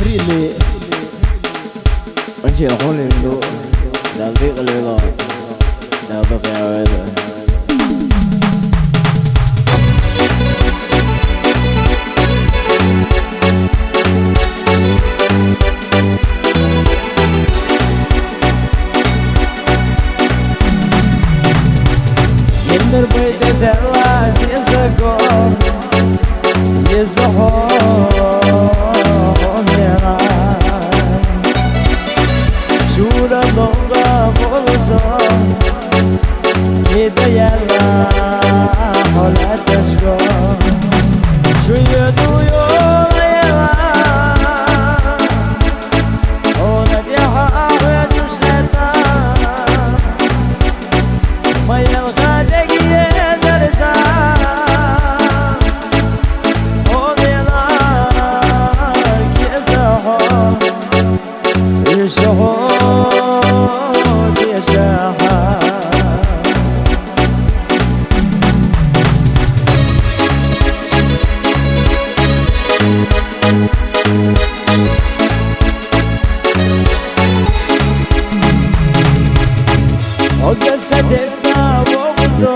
Really, anh không lên đâu, đã biết rồi đó, đã biết rồi đó. Терпеть далась языком, языком Шура долго волосом, не даяла холодочко. Чую дуёла, он одягает душлета, моя Desna bozo,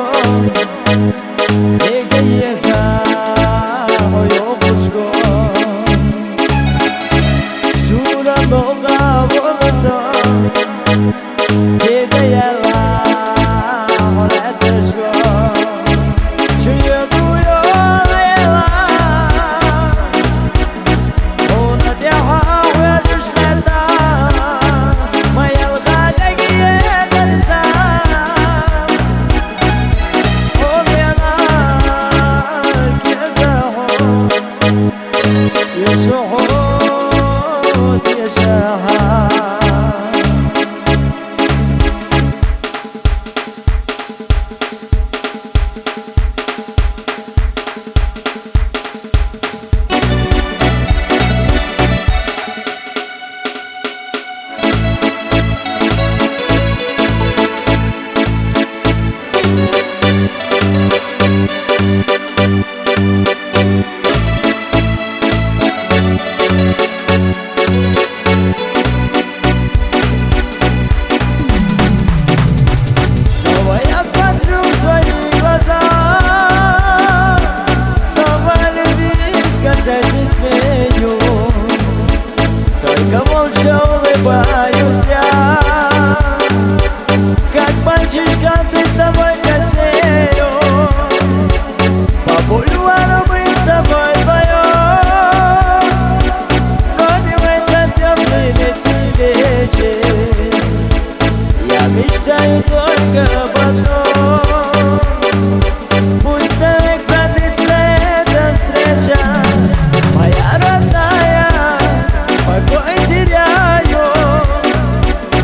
ege yeza hoyokushko. Shura loga bozo, ege yela holeteshko. Chuyo tuyo lela, ona deha wedushleta, mayal gadegi yezalsa. يشهد يشهد Только молча улыбаюсь я, как мальчишка пред тобой краснею. По бульвару мы с тобой вдвоем бродим в этот теплый летний вечер. Я мечтаю только об одном, пусть навек продлится эта встреча. Моя родная, покой теряю,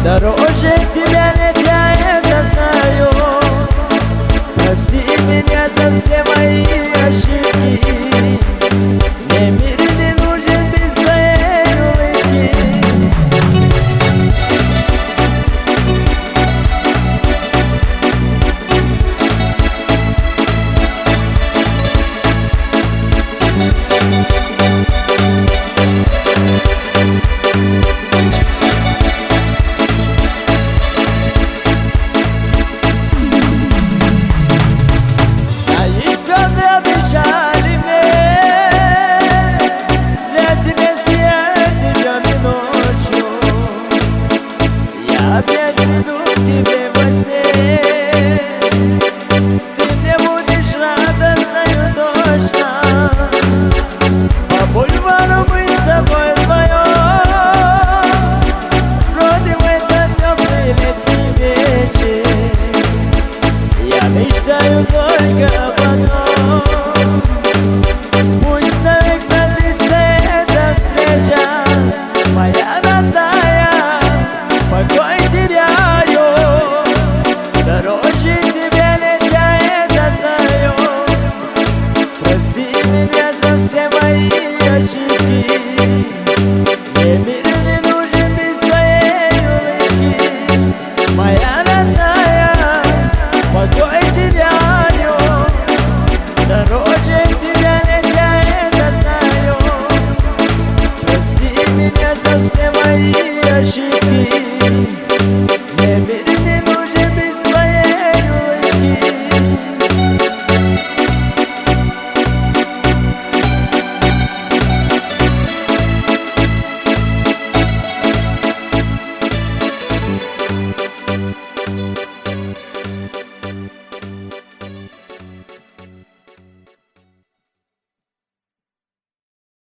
дороже тебя нет, я это знаю. Прости меня за все мои ошибки, мне мир не нужен без твоей улыбки. Опять приду к тебе во сне, ты мне будешь радостною точно. По бульвару мы с тобой вдвоем бродим в этот теплый летний вечер. Я мечтаю только об одном, пусть навек продлится эта встреча. Моя родная, покой теряю, дороже тебя нет, я это знаю. Прости меня за все мои ошибки.